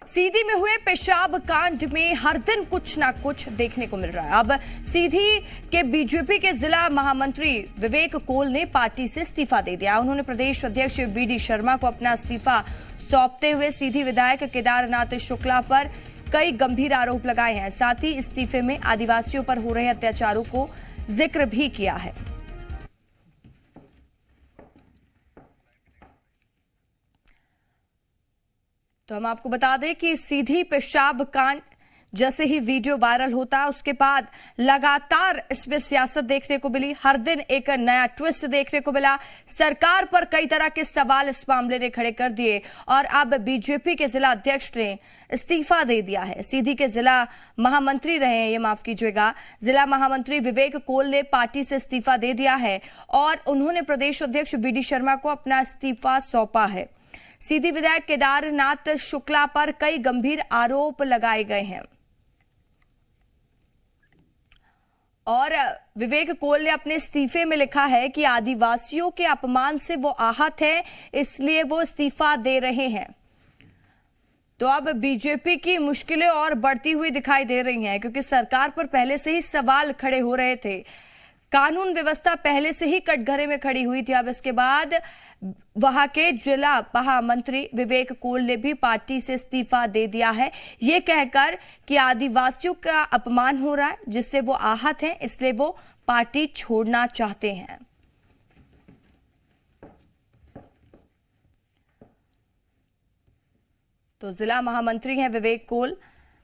सीधी में हुए पेशाब कांड में हर दिन कुछ ना कुछ देखने को मिल रहा है। अब सीधी के बीजेपी के जिला महामंत्री विवेक कोल ने पार्टी से इस्तीफा दे दिया। उन्होंने प्रदेश अध्यक्ष वीडी शर्मा को अपना इस्तीफा सौंपते हुए सीधी विधायक केदारनाथ शुक्ला पर कई गंभीर आरोप लगाए हैं। साथ ही इस्तीफे में आदिवासियों पर हो रहे अत्याचारों को जिक्र भी किया है। तो हम आपको बता दें कि सीधी पेशाब कांड जैसे ही वीडियो वायरल होता उसके बाद लगातार इसमें सियासत देखने को मिली। हर दिन एक नया ट्विस्ट देखने को मिला। सरकार पर कई तरह के सवाल इस मामले ने खड़े कर दिए और अब बीजेपी के जिला अध्यक्ष ने इस्तीफा दे दिया है। सीधी के जिला महामंत्री रहे हैं, ये माफ कीजिएगा, जिला महामंत्री विवेक कोल ने पार्टी से इस्तीफा दे दिया है और उन्होंने प्रदेश अध्यक्ष वीडी शर्मा को अपना इस्तीफा सौंपा है। सीधी विधायक केदारनाथ शुक्ला पर कई गंभीर आरोप लगाए गए हैं और विवेक कोल ने अपने इस्तीफे में लिखा है कि आदिवासियों के अपमान से वो आहत हैं, इसलिए वो इस्तीफा दे रहे हैं। तो अब बीजेपी की मुश्किलें और बढ़ती हुई दिखाई दे रही हैं क्योंकि सरकार पर पहले से ही सवाल खड़े हो रहे थे। कानून व्यवस्था पहले से ही कटघरे में खड़ी हुई थी। अब इसके बाद वहां के जिला महामंत्री विवेक कोल ने भी पार्टी से इस्तीफा दे दिया है, ये कहकर कि आदिवासियों का अपमान हो रहा है जिससे वो आहत हैं, इसलिए वो पार्टी छोड़ना चाहते हैं। तो जिला महामंत्री हैं विवेक कोल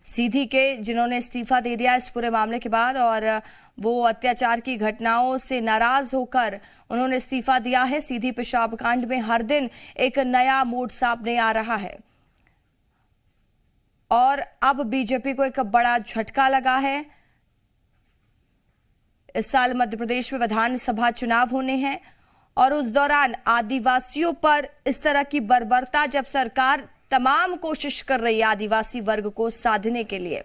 सीधी के, जिन्होंने इस्तीफा दे दिया इस पूरे मामले के बाद और वो अत्याचार की घटनाओं से नाराज होकर उन्होंने इस्तीफा दिया है। सीधी पेशाब कांड में हर दिन एक नया मोड़ सामने आ रहा है और अब बीजेपी को एक बड़ा झटका लगा है। इस साल मध्य प्रदेश में विधानसभा चुनाव होने हैं और उस दौरान आदिवासियों पर इस तरह की बर्बरता जब सरकार तमाम कोशिश कर रही है आदिवासी वर्ग को साधने के लिए।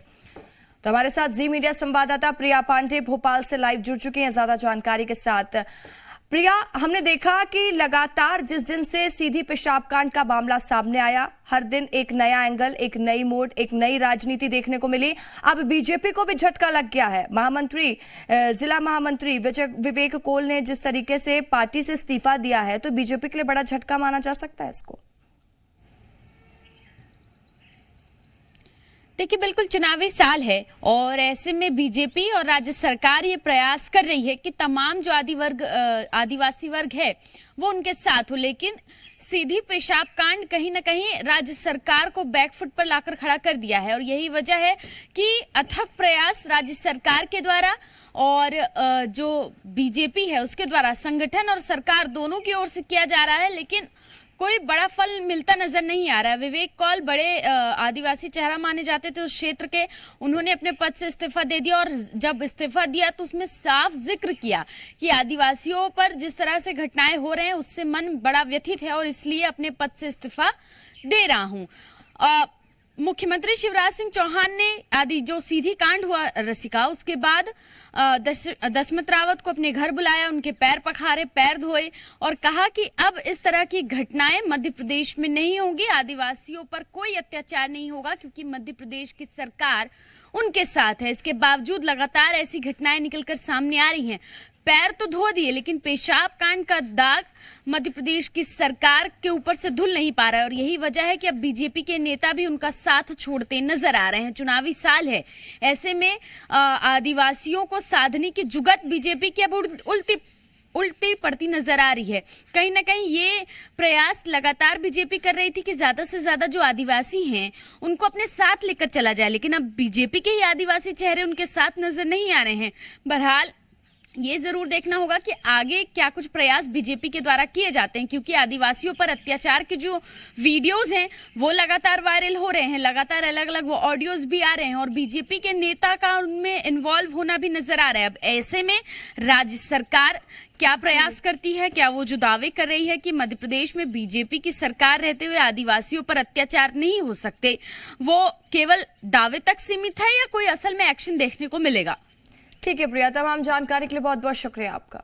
तो हमारे साथ जी मीडिया संवाददाता प्रिया पांडे भोपाल से लाइव जुड़ चुकी हैं ज्यादा जानकारी के साथ। प्रिया, हमने देखा कि लगातार जिस दिन से सीधी पेशाब कांड का मामला सामने आया, हर दिन एक नया एंगल, एक नई मोड़, एक नई राजनीति देखने को मिली। अब बीजेपी को भी झटका लग गया है। महामंत्री, जिला महामंत्री विवेक कोल ने जिस तरीके से पार्टी से इस्तीफा दिया है, तो बीजेपी के लिए बड़ा झटका माना जा सकता है इसको। देखिए, बिल्कुल चुनावी साल है और ऐसे में बीजेपी और राज्य सरकार ये प्रयास कर रही है कि तमाम जो आदिवासी वर्ग है वो उनके साथ हो, लेकिन सीधी पेशाब कांड कहीं ना कहीं राज्य सरकार को बैकफुट पर लाकर खड़ा कर दिया है और यही वजह है कि अथक प्रयास राज्य सरकार के द्वारा और जो बीजेपी है उसके द्वारा, संगठन और सरकार दोनों की ओर से किया जा रहा है, लेकिन कोई बड़ा फल मिलता नजर नहीं आ रहा है। विवेक कोल बड़े आदिवासी चेहरा माने जाते थे उस क्षेत्र के, उन्होंने अपने पद से इस्तीफा दे दिया और जब इस्तीफा दिया तो उसमें साफ जिक्र किया कि आदिवासियों पर जिस तरह से घटनाएं हो रहे हैं उससे मन बड़ा व्यथित है और इसलिए अपने पद से इस्तीफा दे रहा हूं। मुख्यमंत्री शिवराज सिंह चौहान ने जो सीधी कांड हुआ रसिका, उसके बाद दशमत रावत को अपने घर बुलाया, उनके पैर पखारे, पैर धोए और कहा कि अब इस तरह की घटनाएं मध्य प्रदेश में नहीं होंगी, आदिवासियों पर कोई अत्याचार नहीं होगा क्योंकि मध्य प्रदेश की सरकार उनके साथ है। इसके बावजूद लगातार ऐसी घटनाएं निकलकर सामने आ रही हैं। पैर तो धो दिए लेकिन पेशाब कांड का दाग मध्य प्रदेश की सरकार के ऊपर से धुल नहीं पा रहा है और यही वजह है कि अब बीजेपी के नेता भी उनका साथ छोड़ते नजर आ रहे हैं। चुनावी साल है, ऐसे में आदिवासियों को साधने की जुगत बीजेपी की अब उल्टी पड़ती नजर आ रही है। कहीं ना कहीं ये प्रयास लगातार बीजेपी कर रही थी कि ज्यादा से ज्यादा जो आदिवासी हैं उनको अपने साथ लेकर चला जाए, लेकिन अब बीजेपी के ही आदिवासी चेहरे उनके साथ नजर नहीं आ रहे हैं। बहरहाल ये जरूर देखना होगा कि आगे क्या कुछ प्रयास बीजेपी के द्वारा किए जाते हैं क्योंकि आदिवासियों पर अत्याचार के जो वीडियोस हैं वो लगातार वायरल हो रहे हैं, लगातार अलग अलग वो ऑडियोज भी आ रहे हैं और बीजेपी के नेता का उनमें इन्वॉल्व होना भी नजर आ रहा है। अब ऐसे में राज्य सरकार क्या प्रयास करती है, क्या वो जो दावे कर रही है कि मध्य प्रदेश में बीजेपी की सरकार रहते हुए आदिवासियों पर अत्याचार नहीं हो सकते, वो केवल दावे तक सीमित है या कोई असल में एक्शन देखने को मिलेगा। ठीक है प्रिया, तमाम जानकारी के लिए बहुत बहुत शुक्रिया आपका।